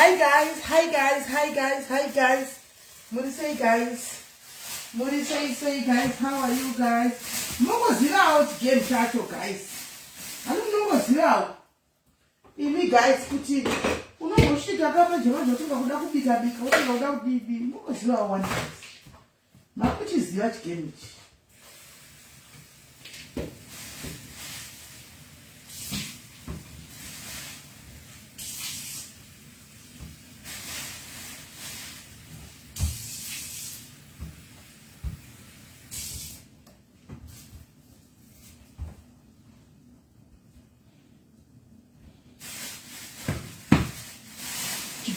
Hi guys, hi guys, hi guys, hi guys. What do you say, guys? What do you say guys? How are you guys? Mogo's out game chacho, guys. I don't know what's out. Imi guys, kuti unoshika kama jema jotunga kuda kubika bika, kuda kubibi. Mogo's out one guys. Makuchi ziwa game.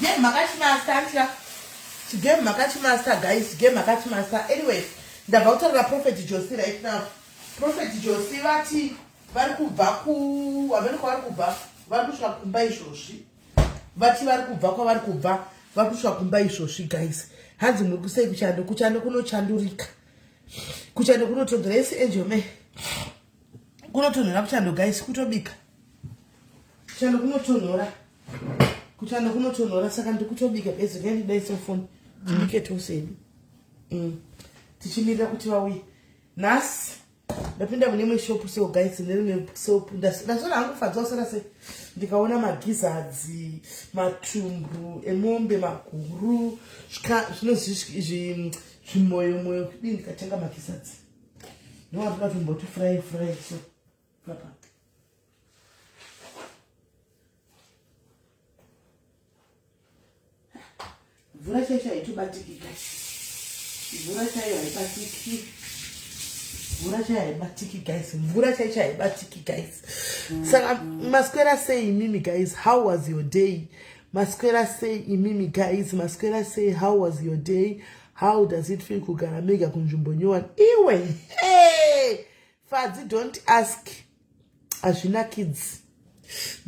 Game Makachi Master, to game Makachi Master, guys, game Makachi Master. Anyway, the voucher of Prophet Josie right now. Prophet Josie, Vati, Varku Baku, Vakuba, Vakusha Kumbai Shoshi, Vati Varku Vakuba, Vakusha Kumbai Shoshi, guys. Hands in Muguse, Kuchano, Kuno Chandurika, Kuchano Kuno to dress, and you may Kuno to Napchano, guys, Kutobik, Chano Kuno to Nora. Kuchana kuno tonora saka ndikutobika basically daiso phone tibike toseni tichimira kuti wawi nas ndapinda mune shop so guys ndine soap ndasona angufadza saka se ndikaona magizadzi matumbu emombe maguru zvino zvimoyo kudini ndikatenga magizadzi ndowakuda kumboti fry so papa Vura chai haibatiki guys. Vura chai haibatiki. Vura chai haibatiki guys. Vura chai haibatiki guys. So Masquera say Mimi guys, how was your day? Masquera say Mimi guys, Masquera say how was your day? How does it feel kugara mega kunjumbonyoan? Iwe. Hey! Fadzi, don't ask Ashina kids.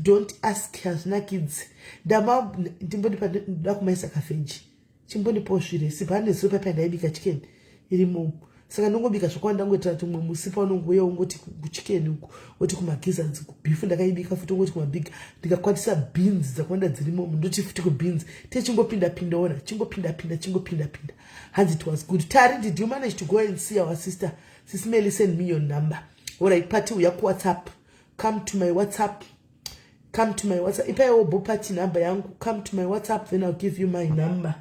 Don't ask Ashina kids. Dama ndimboni pa ndakumaisa kafeji. Chimboni poshire sipane sopa pa ndaibika chicken irimo. Saka ndongobika zvokwanda ngotira tumwe musipa unongoya ungoti kuchicken uku oti kumagiza nziku beef ndakaibika futi ungoti kumabig ndikakwatisa beans dzakwanda dzirimo ndoti futi ku beans techingopinda ona chingopinda hands it was good. Tari, did you manage to go and see our sister? SIS MELLY, send me your number. Alright, party uya ku WhatsApp. Come to my WhatsApp. If I will party number yangu, come to my WhatsApp, then I'll give you my number.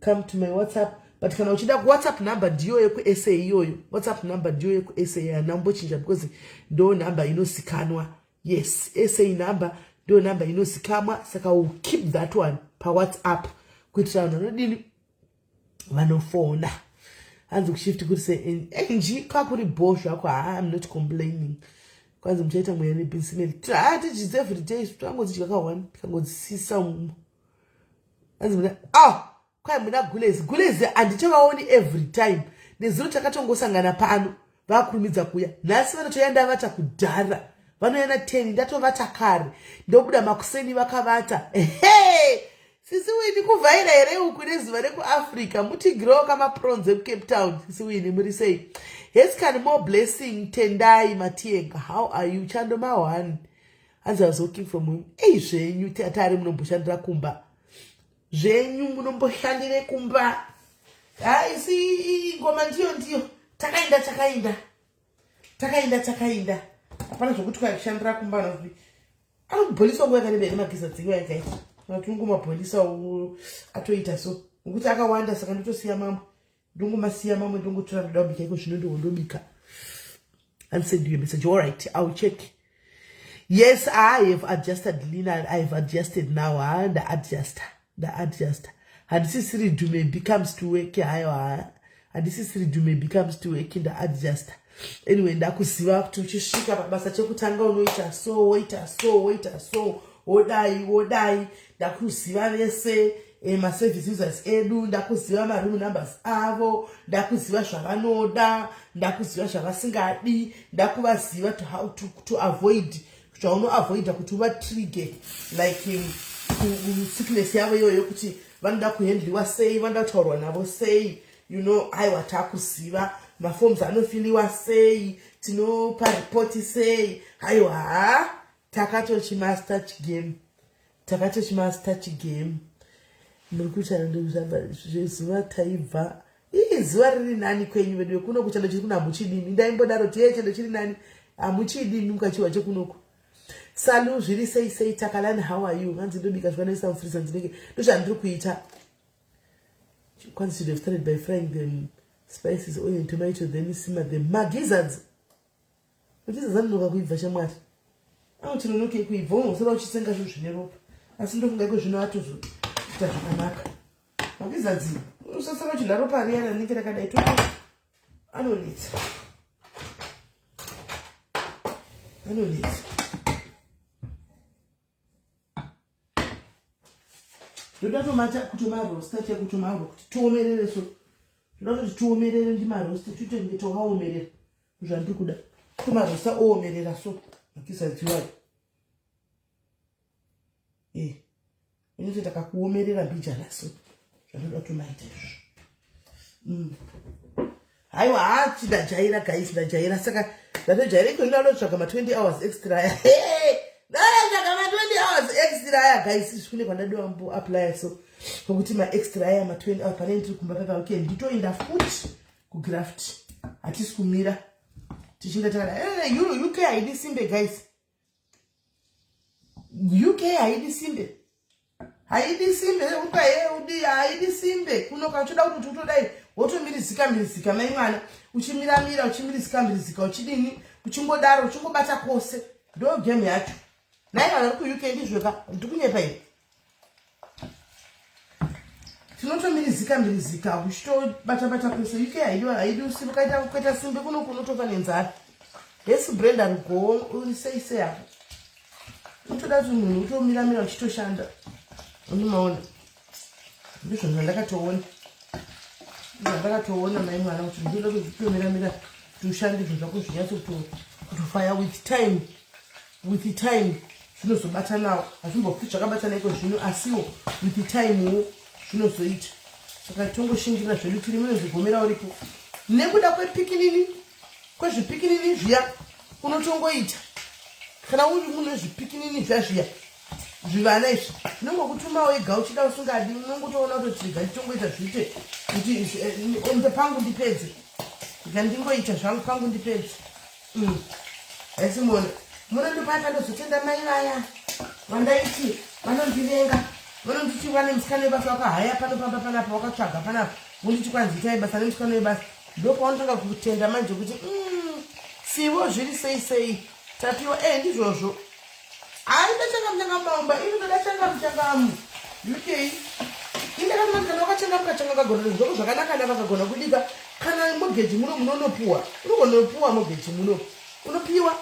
Come to my WhatsApp. But kana uchida WhatsApp number ndiyo yeku SA yoyo. WhatsApp number ndiyo yeku SA ya nambo chinja because do number inosikanwa. Yes, SA number do number inosikamwa. Saka we'll keep that one pa WhatsApp. Kuitira unanodini vanofona. Hanzi kushift kuti say NG kakuri bosho yako. I'm not complaining. Kwanza mchaita mwene SIS MELLY. Just every day twangozi chikaka one kangozi sisa mu. Hanzi mna kwa mna gulezi andichavaoni every time. Nezuro takatongosangana pano vakurumidza kuya. Nasi vanotoenda vata kudhara. Vanoenda 10 ndatovata kare. Ndobuda makuseni vakavata. Hey! Sisi wini kuvaira here uku nezuva reku Africa. Muti grow kama prawns eku Cape Town. Sisi wini muri say. Yes, can more blessing Tendai Matienga. How are you? Chando mawan. As I was working from home. Hey, zhenyu tatari munomboshandira kumba. Zhenyu munomboshandire kumba. Isi ngoma ndiyo. Takainda. Apana zvokuti kwakushandira kumba navi. Polisi wangu yakanibere magiza dziwa yakaita. Natungu mapolisa atoita so. Ngokuti akawanda saka ndotosiya mambo. Dungu masiya mamwe dungu tura ndabika iko zvinondo ndobika. And send you a message. All right, I'll check. Yes, I have adjusted Lina. I've adjusted now. The adjuster. And this is redume becomes to work. And this is redume becomes to work in the adjuster. Anyway, ndakusiva tuchishika basa chekutanga unoita so odai ndakusiva vese ma service users edu ndakuziva ma room numbers avo ndakuziva zvavanoda ndakuziva zvavasingadi ndakuvaziva to how to avoid avoid kuti va trigger like sickness yavo yoyo kuti vanoda kuhandliwa sei vanoda kutaurwa navo sei you know aiwa takuziva maforms anofiliwa sei tinopa report sei aiwa takatochimaster chigame murikuchana ndokuzvamba zuva taibva zuva riri nani kwenyu vedu kuno kuchando chiri kuna hamuchidini ndaimbodaro chechando chiri nani hamuchidini mukachiwa chekunoku salu zviri sei takalani how are you hanzi ndobika zvakanaisa mufurisa ndinenge ndozvandiri kuita once should have started by frying them spices oil and tomato then simmer them magizzards aninoka kuibva shamwari chinonoke kuibva unosora uchisenga zvinhu zvine ropa asi ndofunga iko zvino atozoita zvakanaka magizzards usasara uchidya ropa riyana rinenge rakadai to anonetsa ndoda tomata kutomarosta chekutomaro kuti tiomerere so ndoda kuti tiomerere ndimarosta tutenge toaomerera zvandiri kuda tomarosta oomerera so makisadziwayo inoti takakuomerera mbijana so zvandoda tomaita izvo haiwa chidajaira guys ndajaira saka ndatojaira iko ndinotsvaga ma20 hours extra ndatsvaga ma20 hours extra aya guys zvine kwandadiwa mbo apply so nokuti ma-extra aya ma20 hours pane ndiri kumba paka okay nditoenda futi kugraft hatisi kumira tichinge takada UK haidi simbe guys UK haidi simbe haidi simbe kunoka uchoda kuti utodai wotomirizika mai mwana uchimiramira uchimirizika uchidini uchingodaro uchingobata kose ndo game yacho nai vana vari kuuk ndizvoka ndikunyepa iri tinotomirizika uchitobata kose uk haidi usimbe kaita kuita simbe kuno kunotofa nenzara yesi brenda rugowo uriseise apo unotoda kuti munhu utomiramira uchitoshanda unomaona ndizvo ndakatoona mai mwana kuti ndoda kuzvitomiramira tushande zvinhu zvako zvinyatso with time zvinozobata nawo hazvimbofi zvakabatana iko zvino asiwo with time zvinozoita saka tongoshingira zvedu tiri munozvigomera uripo nekuda kwezvipikinini zviya unotongoita kana uri munhu wezvipikinini zviya zvivana izvi unongokutuma wega uchida usingadi unongotoona kuti tiga nditongoita zviite kuti pangu ndipedze ndingoita zvangu pangu ndipedze asi munondipata ndozotenda mai vaya vandaiti vanondivenga vanonditi vane musikana webasa wakahaya panopamba panapa wakatsvaga panapa unditi kwanzitai basa nemusikana webasa ndopaunotanga kutenda manje kuti sivo zviri sei tapiwa ndizvozvo hai ndachangamuchangamumaomba ini ndodachangamuchangamu uk indakamakana wakachangamukachanga zvoko zvakanaka vakagona kudika kana mogeji muno munonopiwa unogonopiwa mogeji muno unopiwa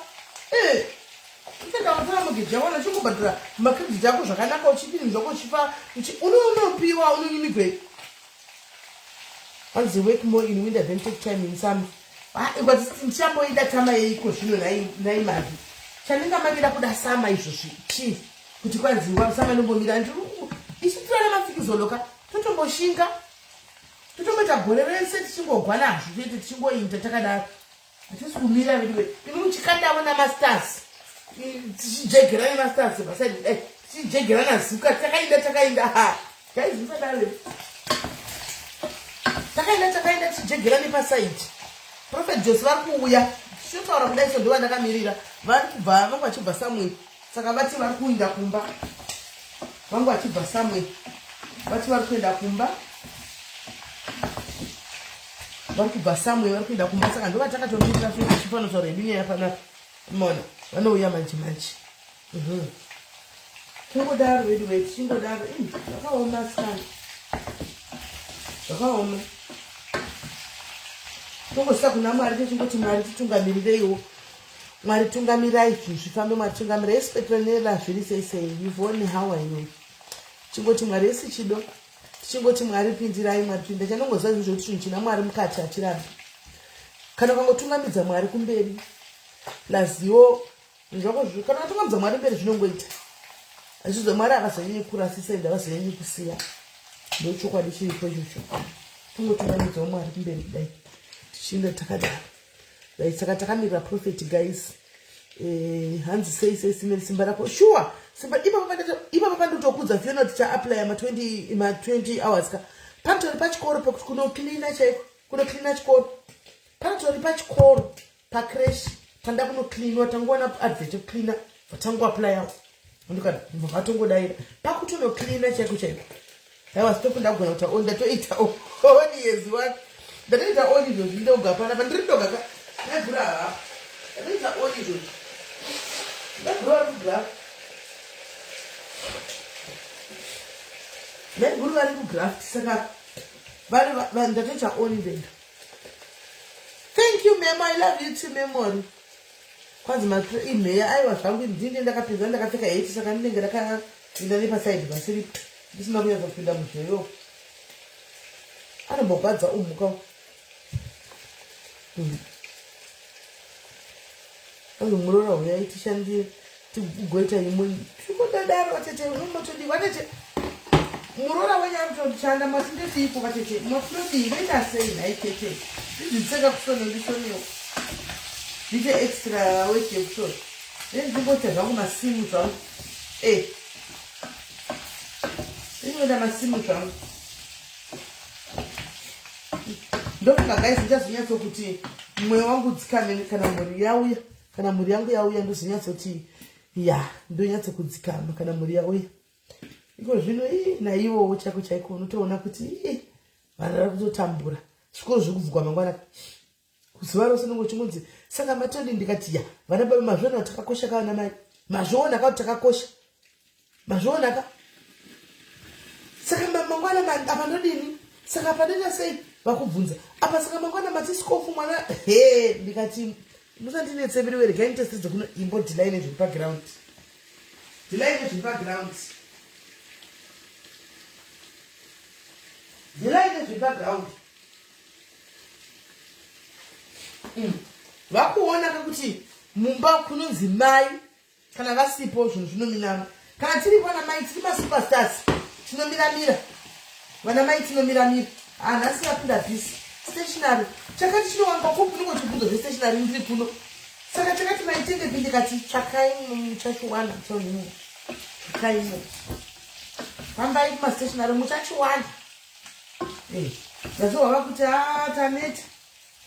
utendavatara mogeji yavana chingobhadhira makrediti ako zvakanaka uchipini zvako uchipa unonopiwa unonyimigwe once work more in winter then take time in summer ndichamboida tama yeiko zvino naimari chandingamarira kuda sama izvozvi chii kuti kwanziwa sama inombomira ichitirana mafikizoloka totomboshinga totomboita gore rese tichingogwa nazvo toite tichingoinda takadaro hatisi kumira vediwe ini muchikandavo namasters tichijegera nemasters basaidi tichijegera nazuka takainda gaizisadare takainda tichijegera nepasaiti prophet jose vari kuuya tichotaura kudai so ndova ndakamirira vari kubva vangu vachibva samwe saka vati vari kuinda kumba vangu vachibva samwe vati vari kuenda kumba vari kubva samwe vari kuenda kumba saka ndova takatomirira chifanotaura yedu nyaya panapa mona vanouya manje tingodaro vedu wedu tingodaro zvakaoma sikana zvakaoma tongosisa kuna mwari tichingoti mwari titungamiriraiwo mwari tungamirai zvinhu zvifambe mwari tungamira esi petronera zviri seisei yuvone hawayo tichingoti mwari esi chido tichingoti mwari pindirai mwari pinda chanongoziva zvinhu zvokuti chinhu china mwari mukati hatirambi kana ukangotungamidza mwari kumberi lazivo zvako kana ukatungamidza mwari mberi zvinongoita azvizvo mwari akazonyanyi kurasisa ende avazonyanyi kusiya ndochokwadi chiripo ichocho tungotungamidzawo mwari kumberi kudai tichinda takadaro saka takamirira prophet guys hanzi SIS MELLY simba rako sure simba ipa papandotokudza fiona kuti cha-apply ma 20 hours ka panotori pachikoro pekuti kunoklina chaiko kunoklina chikoro panotori pachikoro pacresh tanda kunoklinwa tangoona advert yoklina vatangoaplayawo ndikati vatongodaira pakutonoklina chaiko chaiko haiwa sitofu ndagona kuti ndatoita oni yezi wake ndatoita oni izvozvi ndoga panapa ndiri ndoga ka ndagura hapa ndatoita oni izvozvi ndagura kugura ndaguru vari kugraft saka ndatoita oni ndenda. Thank you memo, I love you too memory. Kwanzi maimheya aiwa zvangu ndinde ndakapedza ndakapfeka 8 saka ndinenge ndakainda nepasaidi pasiri ndisina kunyatsa kupinda muzvoyo anombobvadza umhuka azomurora huyai tishandire tigoita imwe tikodadaro vatete nomotodi vatete murora wenyu anotoshanda matindetiiko vatete mafunodii voita sei nhai tete ndidzitseka kusona ndisonewo ndite extra weki yekusona ndingoita zvangu masimu zvangu ndinoda masimu zvangu ndofunga guys ndichazonyatsokuti mwoyo wangu dzikame kana mhuri yauya kana mhuri yangu yauya ndozonyatsoti ya ndonyatsokudzikama kana mhuri yauya iko zvino naivowo chako chaiko unotoona kuti vanhu vari kutotambura zvikoro zviri kuvhugwa mangwana zuva rose nongochimudzi saka matodi ndikati ya vana baba mazviona kuti takakosha kana mai mazviona kuti takakosha mazviona ka saka mangwana apa ndodini saka padenda sei vakubvunza apa saka mangwana matisikofu mwana ndikati musandinetseveri regai nditestedze kuno imbo delay nezviri paground delay nezviri paground delay nezviri paground vakuona kuti mumba kunonzi mai kana vasipo zvinhu zvinominama kana tiri vana mai tiri masuperstars tinomiramira vana mai tinomiramira nhasi vapinda bhisi stationary chakati chinowanga kopunongo chibvunzo zvestationary ndiri kuno saka takati maitenge pindikati tsvakai muchachiwana chonhimo tsvakaimo fambai kumastationary muchachiwana zvazovava kuti taneta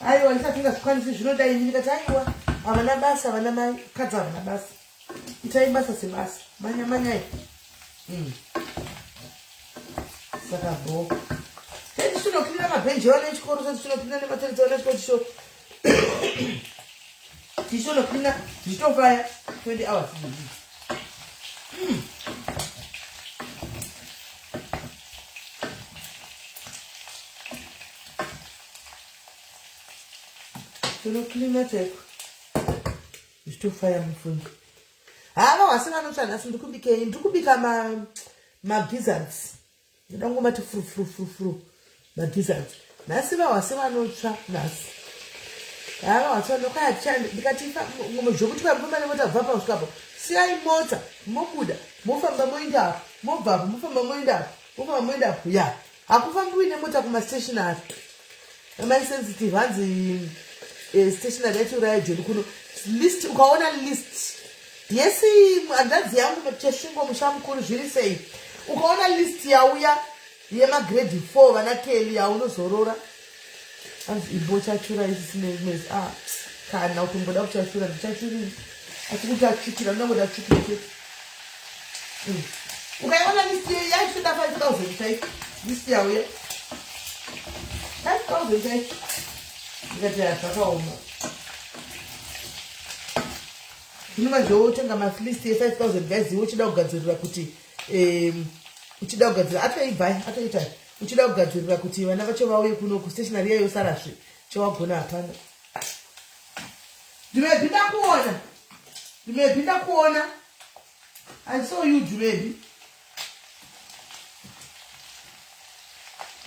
aiwa ndisapinga zvikwanisi zvinodai ndikati aiwa havana basa havana mai kadzi havana basa itai basa sebasa manyamanyai saka bhoko tichinoklina mabhenji evana echikoro sati tinopinda nematoritsi evana echikoro tichinoklina tichitofaya 20 hours tinoklina chaiko zvichitofaya mufungo hava wasi vanotsva nhasi ndikubikei ndikubika magizzards ndidangomati furufurufurufuru magizzards nhasi vahwasi vanotsva nhasi hava wasi ndikatifa zvokuti vamfamba nemota bva pausikapo siyai mota mobuda mofamba moindapo mobvapo mofamba moindapo mofamba moindapo ya hakufambiwi nemota kumastationary amaisensitive hanzi stationary yacho rayajoni kuno list ukaona list yesi hanzvadzi yangu chesvingo musha mukuru zviri sei ukaona list yauya yemagrade 4 vana keli yaunozorora hanzi imbo chachura isisinemezi kana utomboda kuchachura ndichachurini asi kuti achukira ndongoda kuchukira chete ukaiona list yaisvida 5000 chaicho list yauya 5000 chaicho ndikati zvakaoma zvinova zvotenga mafilist ye5000 guys iwe uchida kugadzirira kuti uchida kugadzirira atoibvai atoita uchida kugadzirira kuti vana vacho vauye kuno kustationary yayo sarasve chawagona hapana ndimebhinda kuona I saw you Jurebi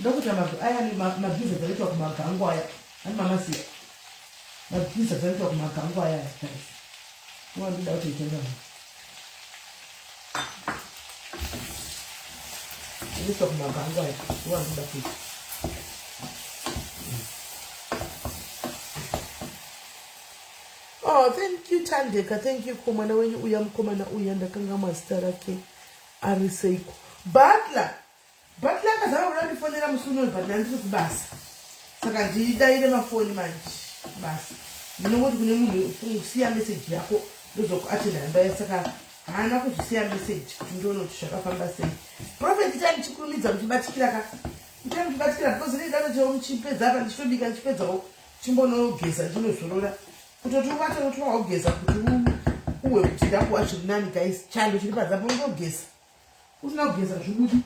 ndokuti aya ni mabhiza dzalitwa kumagango aya ani mamasiya mabhiza dzalitwa kumagango aya guys wandida kuti itenga dzalitwa kumagango aya wandida kuti Oh, thank you Tandeka, thank you komana wenyu uya mkomana uya ndakanga mazita rake ari seiko. Butler akazama kuda kundifonera musi unoyu but ndandiri kubasa. Saka ndidaire mafoni manje. Basi. Ndinongoti kune munhu usiya message yako ndozokuatenda namba saka haana kuzvisiya message kuti ndione kuti zvakafamba sei. Prophet time chikurumidza muchibatikira ka. Ndiri muchibatikira because ndidano chero muchipedza apa ndichitobika ndichipedzawo chimbonogeza ndinozorora. Kutoti ubate kuti wageza kuti uwe kuti ndakuwa zviri nani guys chando chiri padzapo ndogeza. Usina kugeza zvibudi.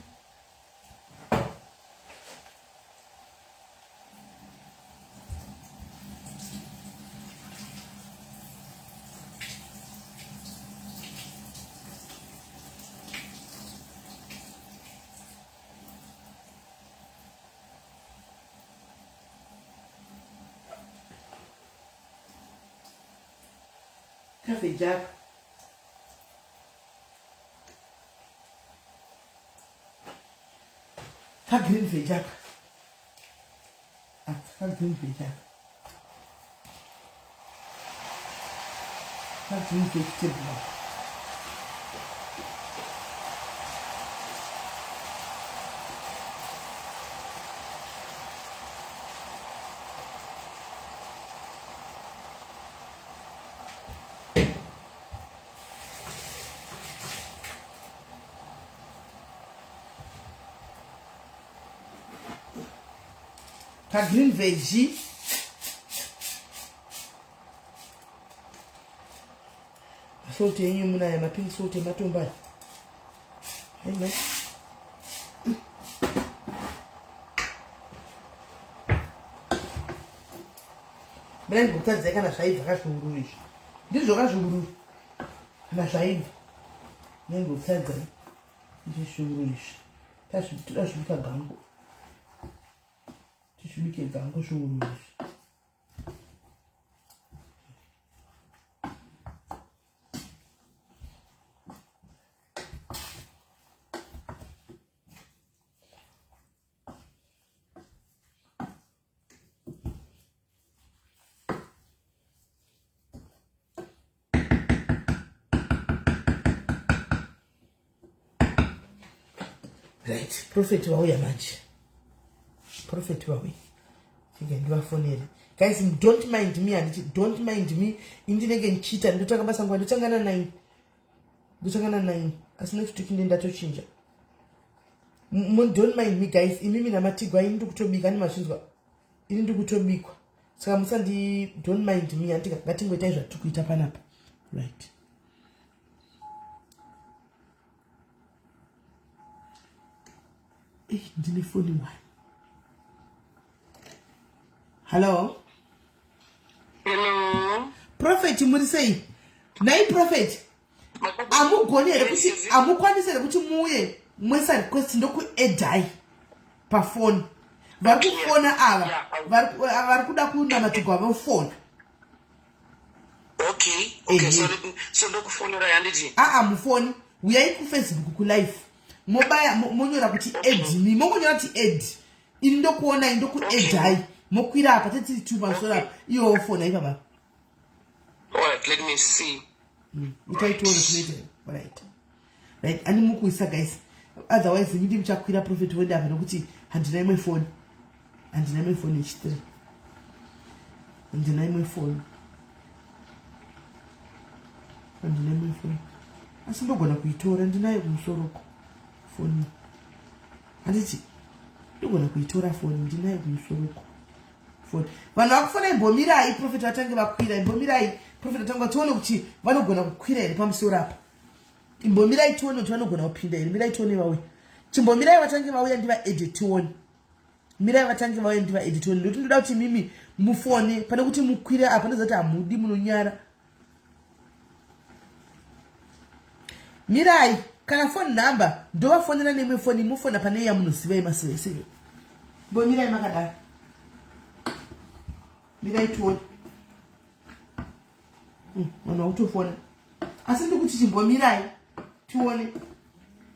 Café Jack. Ka green feijak. Ka green feijak. Ka green feijak. Ka green veggie. Salt yenyu muna ya mapink salt matumba. Amen. Bren kutadza kana zvaiva kashunguru izvi. Ndizvo kashunguru. Kana zvaiva. Nengo kutadza. Ndishunguru izvi. Tashubika gango. Tishubike gango shunguru izvi. Right, prophet wauya manje. Prophet wawi. Ndivafonere. Guys, don't mind me and don't mind me. Indinenge nchita ndotanga basa ngwa ndotangana 9. Ndotangana 9. Asina kutukinde ndatochinja. Don't mind me guys. Imimi na matigwa ini ndikutobika ni mashinzwa. Ini ndikutobikwa. Saka musandi don't mind me antika ngatingweta zvatukuita panapa. Right. Ndine phone one. Hello. Hello. Prophet murisei. Nai prophet. Amugoni here kuti amukwanisere kuti muye mwesa request ndoku edai pa phone. Vari kufona ava. Vari kuda kunamatigwa va phone. Okay, so ndokufonera yandiji. Mufoni. Uyai ku Facebook ku live. Mobile monyora kuti add me. Monyora kuti add. Ini ndokuona ndoku edai. Mokwira apa teti tuba sora iyo phone ai baba. Alright, let me see. Later. Right, ani mukuisa guys. Otherwise ndidi mchakwira prophet wenda apa nokuti handina my phone. Handina my phone h3. Handina my phone. Handina my phone. Asindogona kuitora ndinayo kumusoroko phone. Handiti ndogona kuitora phone ndinayo kumusoroko. Vanhu vakufona imbomirai prophet vatange vakwira imbomirai prophet vatange tione kuti vanogona kukwira here pamusoro apa. Imbomirai tione kuti vanogona kupinda here. Mirai tione vauya. Chimbomirai vatange vauya ndiva edit tione. Mirai vatange vauya ndiva edit tione. Ndokuti ndoda kuti mimi mufone pane kuti mukwire apa ndozati hamudi munonyara. Mirai kana phone number ndovafonera nemwe phone mufona pane yamunoziva yemaseveseve. Imbomirai makadaro. Mirai tuone. Mwana utofona. Asindi kuti chimbomirai tuone.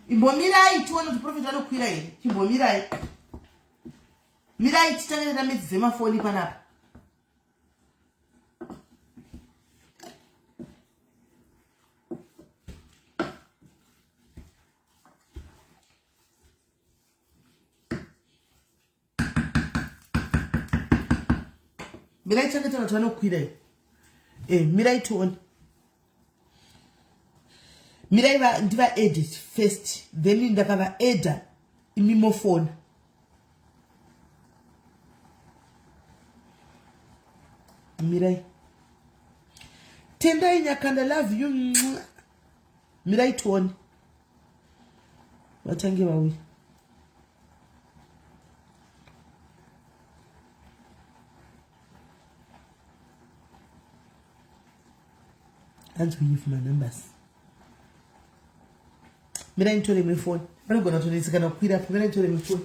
Imbomirai tuone kuti prophet anokwira here. Chimbomirai. Mirai titangira medzi dzemafoni panapa. Mirai chakata watu wanokwira iyo. Mirai tuone. Mirai ndiva edit first. Then ndakava edda imimofona. Mirai. Tendai nyakanda, love you. Mirai tuone. Watangi wawi. And to give my numbers. Mirai ntore my phone. I'm going to turn this kind of queer up. Mirai ntore my phone.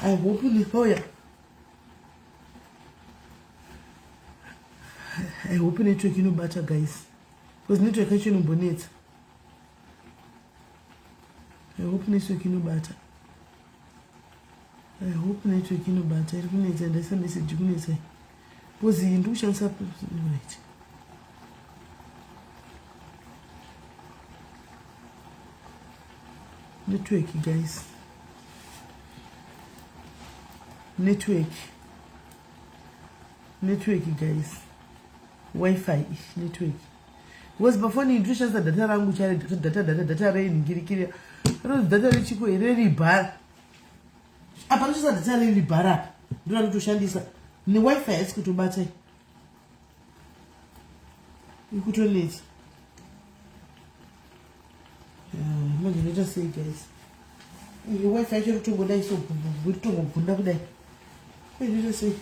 I hope you live. I hope network you better, guys. Because network actually no bonnet. I hope network you better. I hope network you better. I hope you understand message you can say. Because the inductions are right. Network, guys. Network, guys. Wi-Fi network. Was before the instructions that data language data rain giri data richiko really bar. Apart from data really bar. Do not to shandisa. The Wi-Fi is good to battery. You could only it. Let just say, guys. The Wi-Fi should to go there so good to go there. What did you say?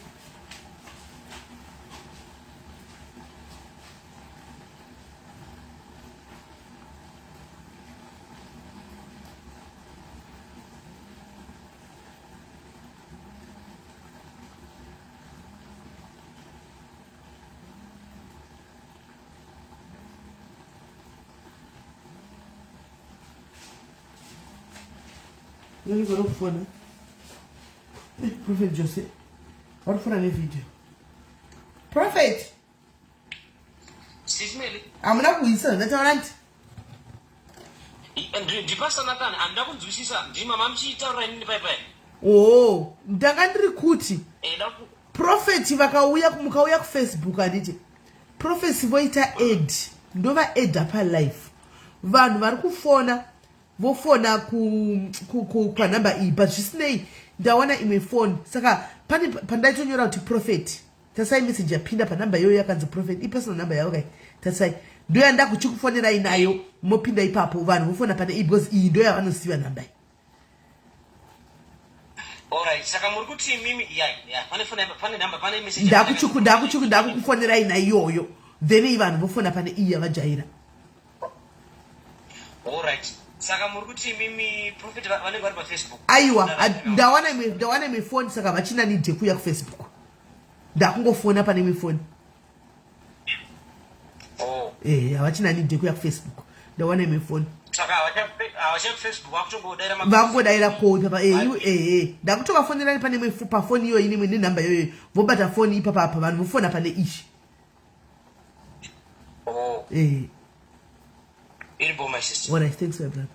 Let me go look for it. Prophet Joseph. What for a video? Prophet! SIS MELLY. I'm not with you, that's all right. Oh, ndakandiri kuti Prophet vakauya mukauya ku Facebook anditi Prophet voita ad ndova ad apa live vanhu vari kufona vofona ku panamba iyi but zvisinei ndawana imwe phone saka pane pandaitonyora kuti Prophet tasai message yapinda panamba iyoyo yakanzi Prophet ipersonal number yavo kai tasai ndoyanda kuchikufonera inayo mopinda ipapo vanhu vofona pane iyi because iyi ndoya vanosiva namba iyi. Alright, saka muri kuti mimi pane number pane message ndakukufonera ina iyoyo then vanhu vofona pane iyi yavajaira. Alright, saka muri kuti mimi Prophet vanenge vari pa Facebook. Aiwa ndawana imwe phone saka vachina need yekuya ku Facebook ndakungofona pane imwe phone. Oh, havachina need yekuya ku Facebook ndawana imwe phone saka avacha Facebook vakutongodaira vangodaira code papa ndakutovafonera pane imwe pafoni iyoyo ine nenhamba iyoyo vobata foni ipapapa vanhu vofona pane ichi. Oh, iripo my sister. Alright, thanks my brother.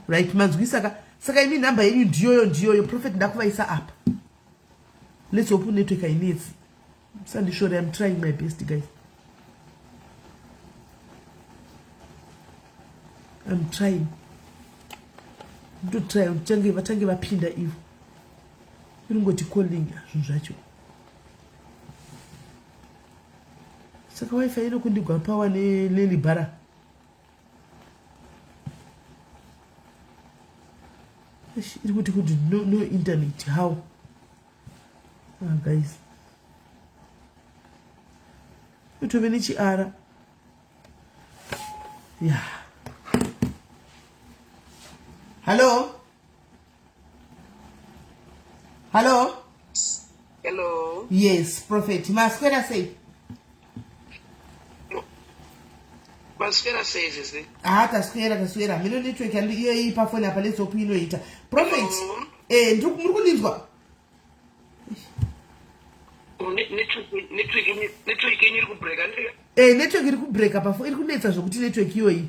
Right, manzwi saka imi namba yenyu ndiyoyo Prophet ndakuvaisa apa. Let's open network I need. Sandy sure I'm trying my best, guys. I'm trying. to try vatange vapinda ivo inongoti calling zvinhu zvacho saka wifi inokundigwa pawa nelibhara iri kuti no internet how guys utove nechiara yeah. Hello? Hello. Yes, Prophet. Masquera say. Masquera says, is it? Tasquera. Mino network and the phone up, let's open it. Prophet. Ndrukunizwa. Network iri kubreak. Network iri kubreak apa iri kunetsa zvokuti network iyoyi.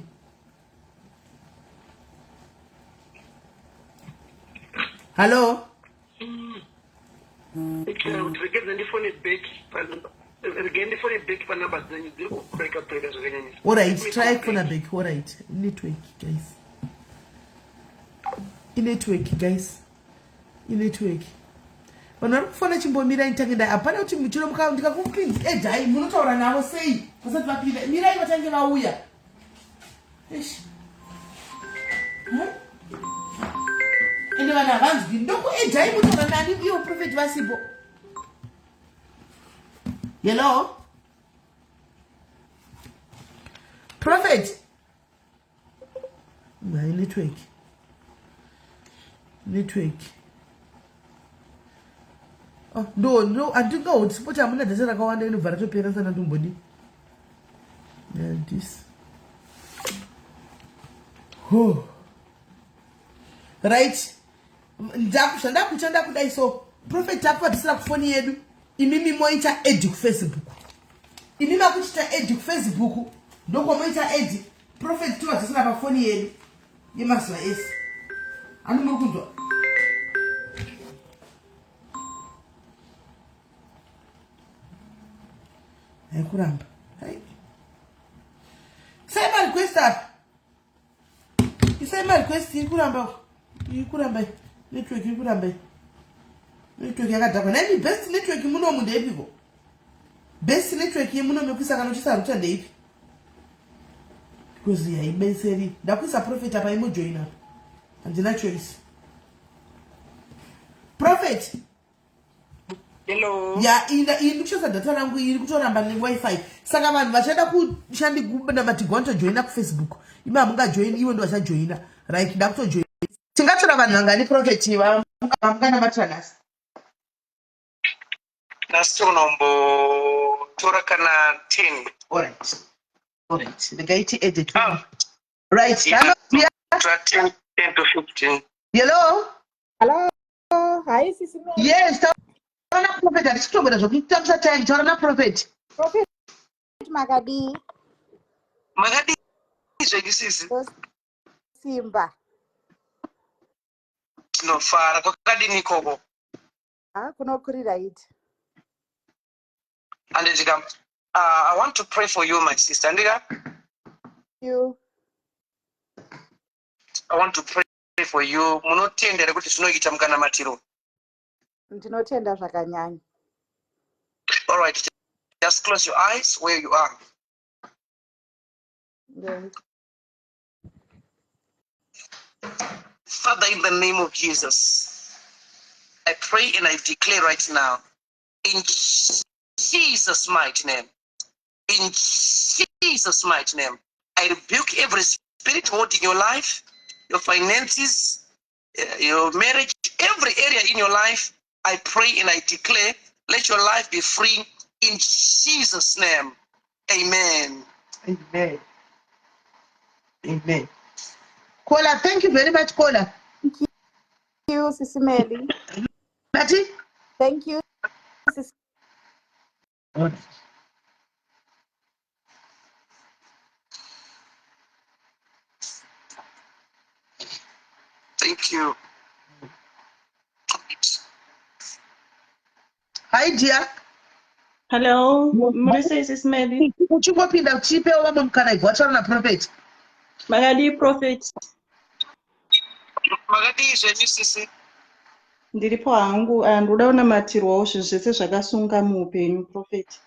Hello? Alright, try phone back. Alright. Network, guys. Network. Vanhu vari kufona chimbomira ntange hapana kuti muchiro ndikakucleans ejai munotaura navo sei vasati vapinda mirai vatange vauya ende vanhu havanzwi ndoko ejai munotaura nani ivo Prophet vasipo. Hello Prophet. Network. Oh, no, I think go. But I'm not the one in the variety parents and nobody. Yeah, this. Oh. Right. Shanda kudai so. Prophet tapa disla kufoni yedu. Imimi moita edu Facebook. Imimi akuchita edu Facebook. Ndoko moita edu. Prophet tuwa tisla pa phone yedu. Yemasla es. Anu mkunzo. Kuramba. Hey. Say my request up. You say my request kuramba. Network kuramba. Network yakadhakwa. Nani best network muno mundepigo. Best network muno mekwisa kana uchisa ruta ndeipi. Because ya ibeseri. Ndakwisa Prophet apa imo join up. Andina choice. Prophet. Hello. Ya ikuchosa data rangu iri kutoramba ne wifi. Saka vanhu vachada kushandi kubana matigonto joina ku Facebook. Ima munga join iwe ndo vacha joina. Right ndakuto join. Tingatora vanhu vangani Prophet vamungana matranasi. Nasto nombo tora kana 10. Alright. The guy edit. Right. Hello. 10 to 15. Hello. Hi, SIS MELLY. Yes. Tawana Prophet atichitongera zvokutamisa time. Tawana Prophet. Prophet Magadi. Zvekisisi. Simba. Tinofara kwakadini ikoko. Kunokurira it. And I want to pray for you, my sister. Ndiga? You. I want to pray for you. Munotendera kuti zvinoita mukana matiro. Ndinotenda zvakanyanya. All right. Just close your eyes where you are. Yes. Father, in the name of Jesus, I pray and I declare right now, in Jesus' mighty name, in Jesus' mighty name, I rebuke every spirit holding your life, your finances, your marriage, every area in your life. I pray and I declare, let your life be free in Jesus' name. Amen. Amen. Kola, thank you very much, Kola. Thank you, SIS MELLY. Nati? Thank you, SIS. Thank you. Hi, dear. Hello, Marisa SIS MELLY. Uchingopinda chipewa mumukana igwachana na Prophet. Magadi Prophet. Makati zvenyu sisi. Ndiripo hangu ndoda kunamatirwawo zvinhu zvese zvakasunga muupenyu Prophet.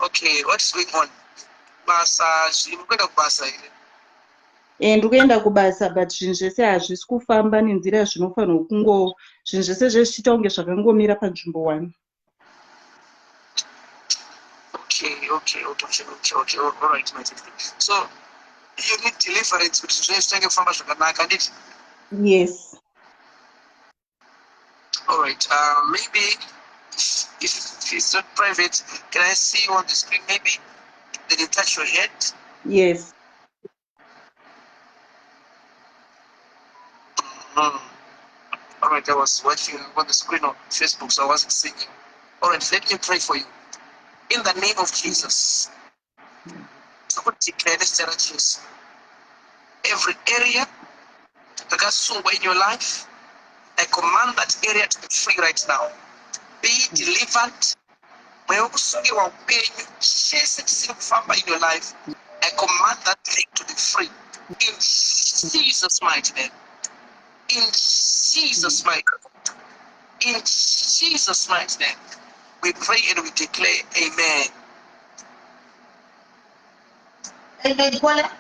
Okay. What is going on? Basa, zvinokwenda kubasa here. Ndikuenda kubasa but zvinhu zvese hazvisi kufamba nenzira zvinofanirwa kungo zvinhu zvese zvichiita kunge zvakangomira panzvimbo 1. Okay. All right, my sister. So you need deliverance kuti zvese zvitange kufamba zvakanaka, handiti? Yes. All right. Maybe if it's not private, can I see you on the screen? Maybe then you touch your head. Yes. All right. I was watching on the screen on Facebook, so I wasn't seeing you. All right. Let me pray for you in the name of Jesus. I would declare this churches. Every area that got somewhere in your life, I command that area to be free right now. Be delivered. In your life, I command that thing to be free. In Jesus' mighty name. In Jesus' mighty name. In Jesus' mighty name. We pray and we declare, amen. Amen. Kola.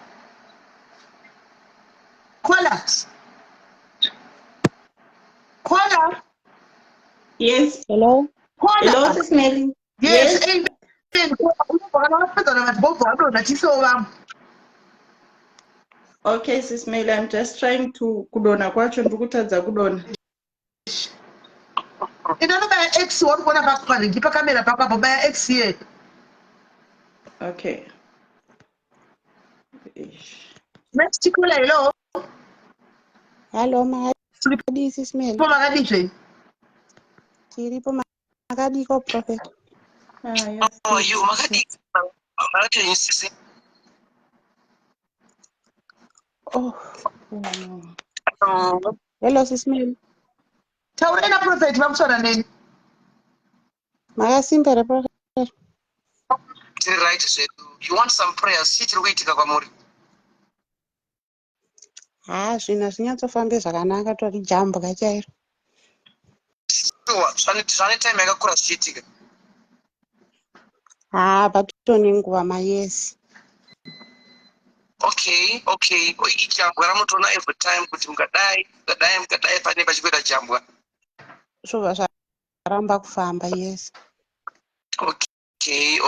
Yes. Hello? Hello, Sis Melly. Yes, Yes. amen. Okay, Sis Melly, I'm just trying to kudona kwacho ndikutadza kudona. Inanobaya X wari kuona pakupari ndipakamera papapo baya X here. Okay. Next kola hello. Hello, Makadi, Sis Melly. Makadizve. Tiripo Makadiko, Prophet. Yes. Oh, you Makati. Hello, Sis Melly. Taura ina prophet vamusora neni. Makasimbere, Prophet. Right, so you want some prayers? Sit waiting kwamuri. Zvinhu hazvinyatsofambe zvakanaka tori jambwa chairo. Zvane time yakakura zvichiitika. Patone nguva mayesi. Okay. Ijambwa ramutoona every time kuti mukadai pane pachikuita jambwa. Zvobva zvaramba kufamba, yes. Okay.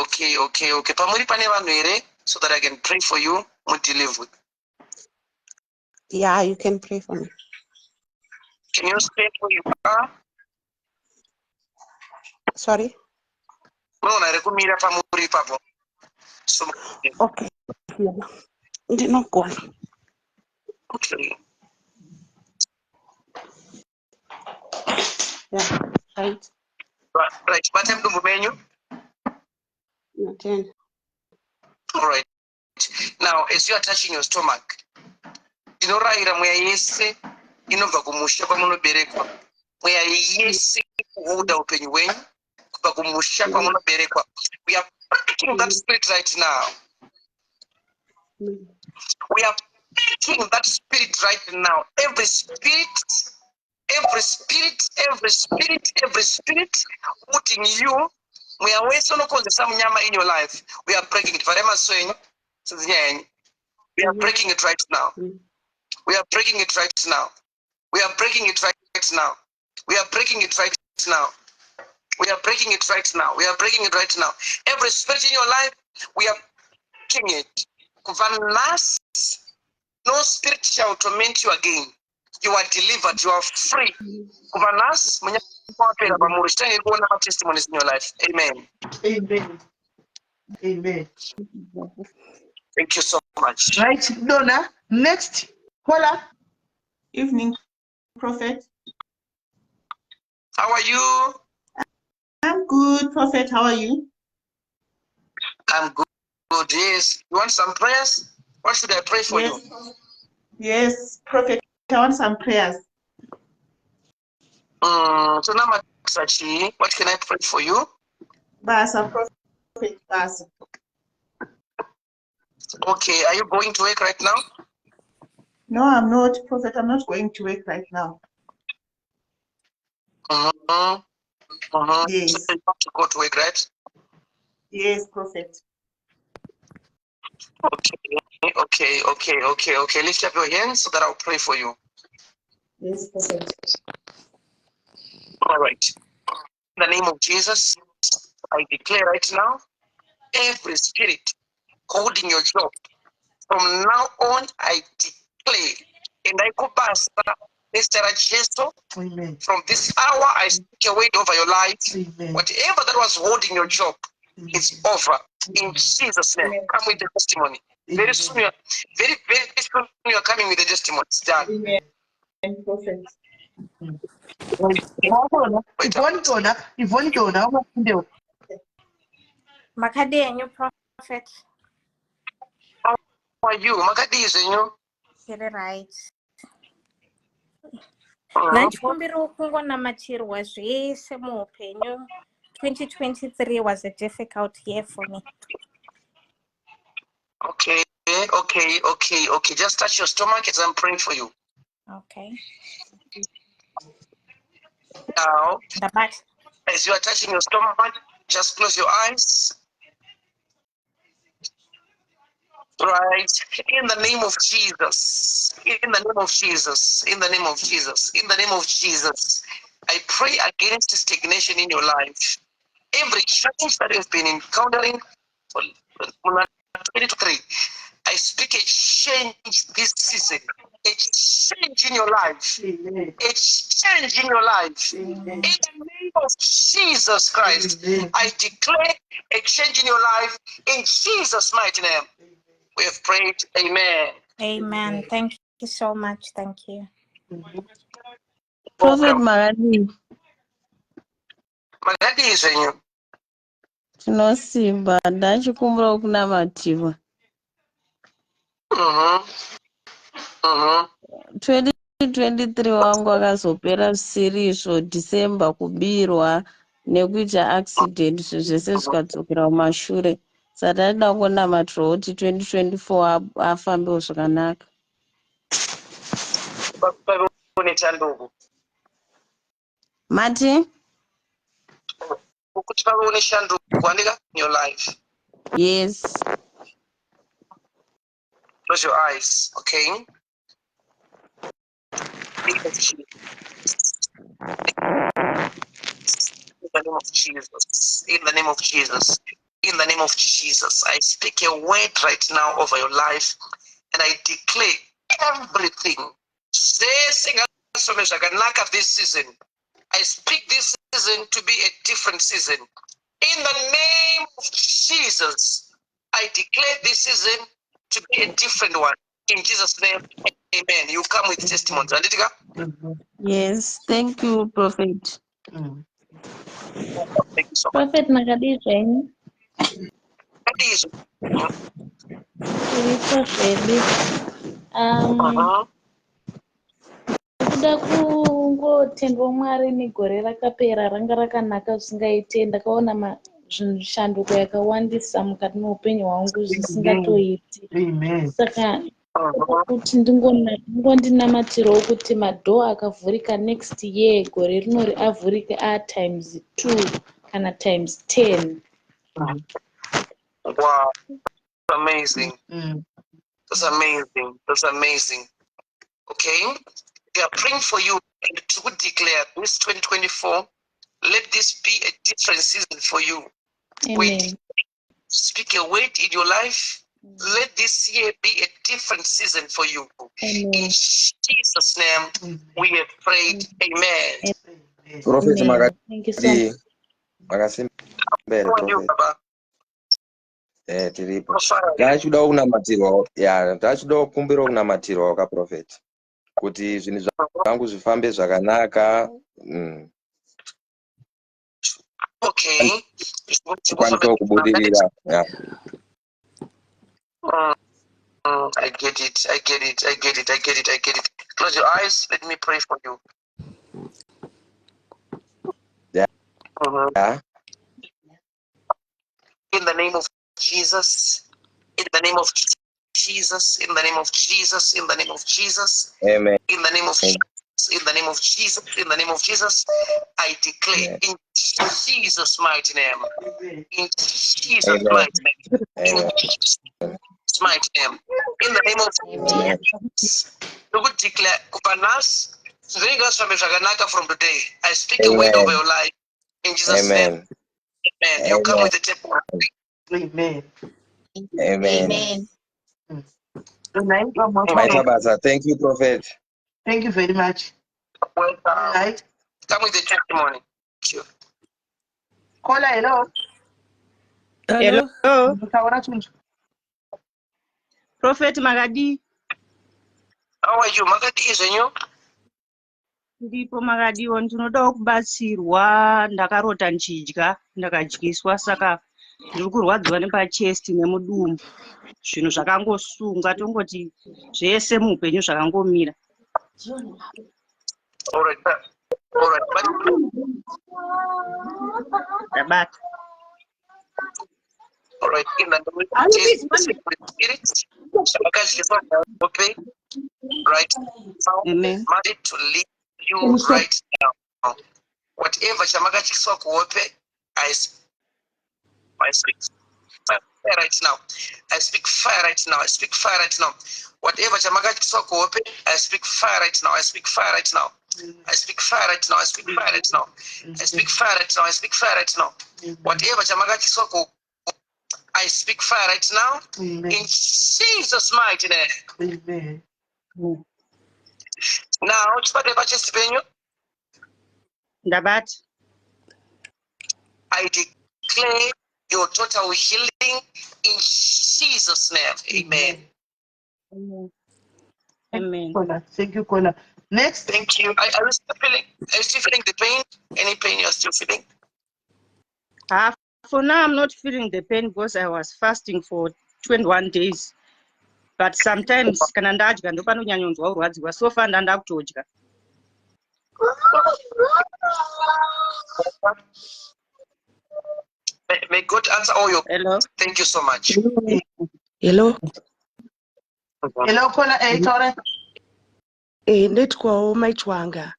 Pamuri pane vanhu here so that I can pray for you mudeliver. Yeah, you can pray for me. Can you stay where you are? Sorry? Unoona here kumira pamuri ipapo. So, Okay. Ndinogona. okay. Yeah, right. Right. Bata mudumbu menyu. Nothing. All right. Now, as you are touching your stomach, ndinorayira mweya yese inobva kumusha kwamunoberekwa. Mweya yese kuhoda upenyu hwenyu kubva kumusha kwamunoberekwa. We are breaking that spirit right now. We are breaking that spirit right now. Every spirit putting you mweya wese unokonzesa munyama in your life. We are breaking it. Varema swenyu sinzinyanyi. We are breaking it right now. We are breaking it right now. We are breaking it right now. We are breaking it right now. We are breaking it right now. We are breaking it right now. Every spirit in your life, we are breaking it. Kuvanas, no spirit shall torment you again. You are delivered. You are free. Kuvanas, testimonies in your life. Amen. Amen. Thank you so much. Right, Donna. Next. Kola. Evening, Prophet. How are you? I'm good, Prophet. How are you? I'm good. Yes. You want some prayers? What should I pray for you? Yes, Prophet. I want some prayers. So now, what can I pray for you? Basa, Prophet. Basa. Okay. Are you going to work right now? No, I'm not, Prophet. I'm not going to work right now. Mm-hmm. Mm-hmm. Yes. So you have to go to work, right? Yes, Prophet. Okay. Lift up your hands so that I'll pray for you. Yes, Prophet. All right. In the name of Jesus, I declare right now, every spirit holding your job, from now on, I declare, and I go past Mr. Rajesto, Amen. from this hour, I speak a word over your life. Amen. Whatever that was holding your job, it's over. In Amen. Jesus' name, Amen. come with the testimony. Very Amen. soon, very soon, you are coming with the testimony. It's done. Amen, Prophet. Yvonne Dona, Makade and your prophet. How are you? Makadi is you. Very right. Mhm. Nanchikumbira kungonamatiriwa zvese muupenyu. 2023 was a difficult year for me. Okay. Just touch your stomach as I'm praying for you. Okay. Now, But as you are touching your stomach, just close your eyes. Right. In the name of Jesus. In the name of Jesus. In the name of Jesus. In the name of Jesus. I pray against stagnation in your life. Every challenge that you've been encountering for 2023, I speak a change this season. A change in your life. Amen. A change in your life. In Amen. the name of Jesus Christ, Amen. I declare a change in your life in Jesus' mighty name. We have prayed. Amen. amen. Thank you so much. Thank you. Prophet Welcome. Magadi, Magadi is in you. tinosimba ndachikumbira kunamatirwa. Mm-hmm. Mm-hmm. 2023 wangu akazopera zvisirizvo December kubirwa nekuita accident zvese zvikadzokera kumashure. Saka ndada kunamatirwa kuti 2024 afambewo zvakanaka. Mati? In your life. Yes. Close your eyes, okay? In the name of Jesus. In the name of Jesus. In the name of Jesus. I speak a word right now over your life and I declare everything. This season. I speak this season to be a different season. In the name of Jesus, I declare this season to be a different one. In Jesus' name, amen. You come with testimonies. Anditika? Yes. Thank you, Prophet. Mm. Thank you so much. Prophet Magadi zvenyu Please. tiripo zvedu. Uh-huh. Kuda kungotendwa Mwari negore rakapera ranga rakanaka zvisingaite. Ndakaona shanduko yakawandisa mukati meupenyu hwangu zvisingatoiti. Amen. Saka Uh-huh. kuti ngondinamatirawo kuti madhoo akavhurika next year gore rinori avhurike times 2 kana times 10. Wow. That's amazing. Mm. That's amazing. That's amazing. Okay? We are praying for you and to declare this 2024, let this be a different season for you. Amen. Speak a word in your life. Let this year be a different season for you. Amen. In Jesus' name, we have prayed. Amen. Amen. Prophet Amen. Thank you so much. Magadi, makasimbere How are you, Prophet. Baba? Tiripo. Profile. Tachidawo kunamatirwa, tachidawo kukumbirawo kunamatirwa ka Prophet. Kuti zvinhu zvangu zvifambe zvakanaka, Okay. tikwanisewo kubudirira. I get it. I get it. I get it. I get it. I get it. Close your eyes. Let me pray for you. Mhm. Yeah. In the name of Jesus. In the name of Jesus, in the name of Jesus, in the name of Jesus, Amen. in the name of Jesus, in the name of Jesus, in the name of Jesus, I declare in Jesus' mighty name, in Jesus' Amen. mighty name, in Amen. Jesus' mighty name, in the name of Jesus, we would declare Kupanas, from today. I speak a word over Amen. your life in Jesus' name. Amen. Amen. You come Amen. with the temple. Amen. Amen. Amen. Matabasa, thank you, Prophet. Thank you very much. Welcome. Right. Come with the testimony. Thank you. Caller, hello. Hello. Mutaura chunchu. Prophet Magadi. How are you? Magadi is you? Ndipo makadiwo ndinodawo kubatsirwa, ndakarota nchidya, ndakadyiswa saka ndiri kurwadziwa nepachesti nemudumbu. Zvinhu zvakangosunga, tongoti zvese muupenyu zvakangomira. All right. All right. But Ndabata. all right. In the name of Jesus, Spirit, okay. Right now, Amen. ready to lead you right now. Whatever Shamaka kuope, I speak fire right now. I speak fire right now. I speak fire right now. Whatever Shamaka kuope, I speak fire right now. I speak fire right now. I speak fire right now. I speak fire right now. I speak fire right now. I speak fire right now. Whatever Shamaka I speak fire right now. Amen. In Jesus' mighty name. Amen. Now, Ndabata. I declare your total healing in Jesus' name. Amen. Amen. Amen. Amen. Thank you, caller. Next. Thank you. Are you still feeling? Are you still feeling the pain? Any pain you're still feeling? For now, I'm not feeling the pain because I was fasting for 21 days. But sometimes kana ndadya ndo panonyanyonzwa kurwadziwa, so far ndakutodya. May God answer all your. Hello. Thank you so much. Hello. Hello, caller. Tore. Ndetwawo maitwanga.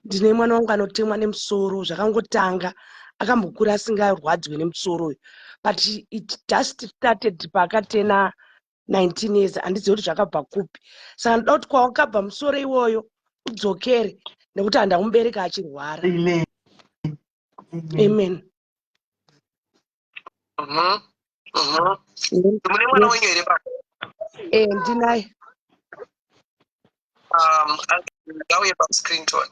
Ndine mwana wangu anotemwa nemusoro zvakangotanga akambokura asingarwadziwe nemusoro uyu, but it just started pakatena 19 years. Handizivi kuti zvakabva kupi, saka ndoda kuti kwawakabva musoro iwoyo udzokere nekuti handamubereka achirwara. Amen. Amen. Ndinaye. Now we have screen tone.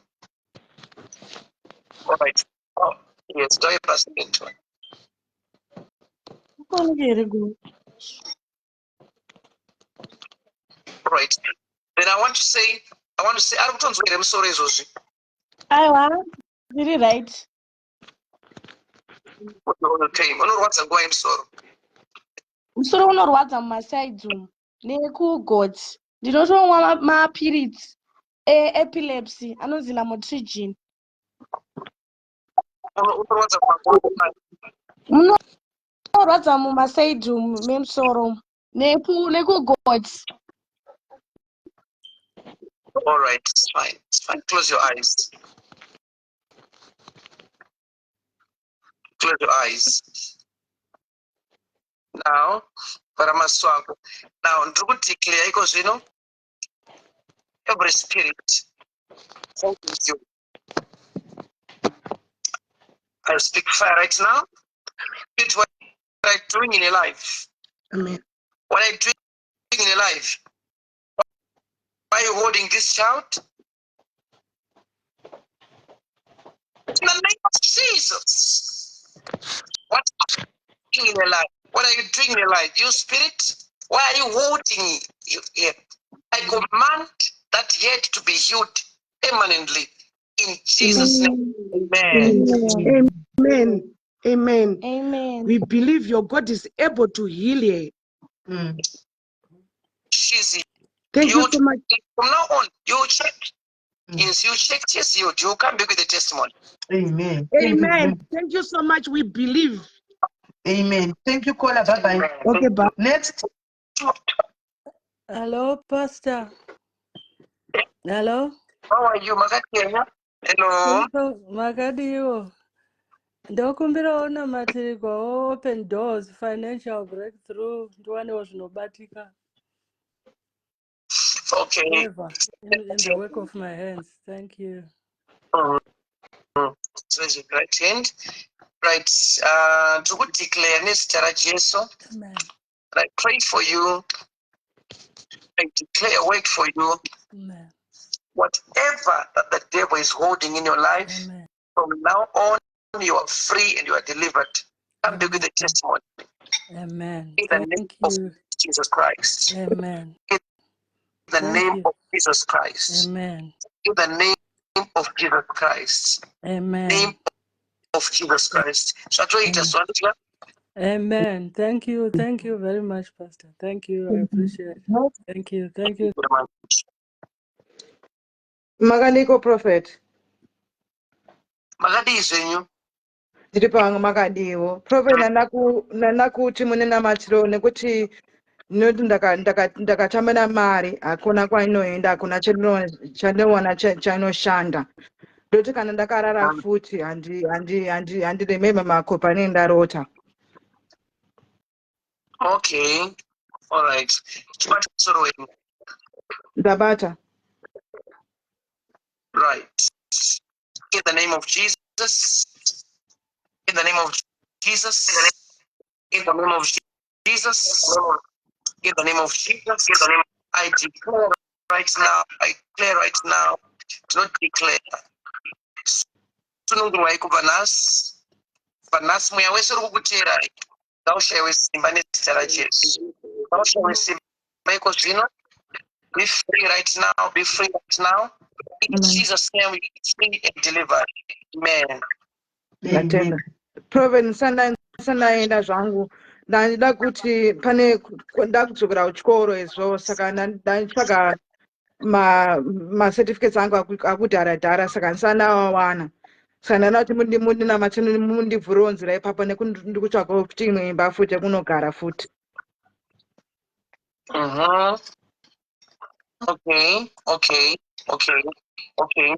All right. Oh, yes, do you have screen tone? All right. Then I want to say, I'm sorry, Zosi. Aiwa, very right. Musoro unorwadza mumasaidzi umu nekugotsi. Ndinotomwa mapiritsi epilepsy anonzi lamotrigine. Munorwadza mumasaidzi umu memusoro nekugotsi. All right, it's fine. It's fine. Close your eyes. Close your eyes. Now, Paramaswago. Now, Drugu declare, because you know, every spirit, thank you. I speak fire right now. It's what I'm doing in your life. Amen. What I'm doing in your life. Why are you holding this child? In the name of Jesus. What are you doing in your life? What are you doing in your life? You spirit, why are you holding you here? I command that head to be healed permanently. In Jesus' name. Amen. Amen. Amen. Amen. We believe your God is able to heal her. She's Thank you so much. From now on, you check. Yes, you check. Yes, you come back with the testimony. Amen. Amen. Thank you so much. We believe. Amen. Thank you, caller. Bye bye. Okay, bye. Next. Hello, Pastor. Hello. How are you, Makakenya? Hello. Makadiwo. Ndokumbirawo namatirikwawo open doors, financial breakthrough, ndiwanewo zvinobatika. Okay. Favor in the work of my hands. Thank you. So it's a great hand. Right. To good declare nezita raJesu. Amen. I pray for you. I declare a word for you. Amen. Whatever that the devil is holding in your life, Amen. from now on, you are free and you are delivered. Come back with Amen. a testimony. Amen. In the name Thank of you. Jesus Christ. Amen. In the Thank name you. of Jesus Christ. Amen. In the name of Jesus Christ. Amen. Name of Jesus Christ. So I tell you just one thing. Amen. Thank you. Thank you very much, Pastor. Thank you. I appreciate it. Thank you. Thank you. Makaniko prophet. Makadizvenyu. Ndiri pangu makadiwo. Prophet nanakuti mune namatiro nekuti noti ndakatamba namari hakuna kwainoenda hakuna chandinowana chainoshanda. Ndoti kana ndakarara futi handiremembe makopa anenge ndarota. Okay. All right. Chibata soro wenyu. Ndabata. Right. In the name of Jesus. In the name of Jesus. In the name of Jesus. In the name of Jesus. I declare right now. I declare right now. Do not declare. Sunungurwa kubva nhasi. Kubva nhasi mweya wese uri kukuteerai. Ngaushayiwe simba nezita raJesu. Ngaushayiwe simba iko zvino. Be free right now. Be free right now. In Amen. Jesus' name, we be free and delivered. Amen. Ndatenda. Prophet sanaenda zvangu. Ndandida kuti pane ndakudzokera kuchikoro izvo saka ndanditsvaga ma-certificates angu akudhara-dhara saka ndisanawawana. Saka ndana kuti mundivhurewo nzira ipapo nekutsvagawo futi imwe imba futi yekunogara futi. Okay. Okay. Okay. Okay.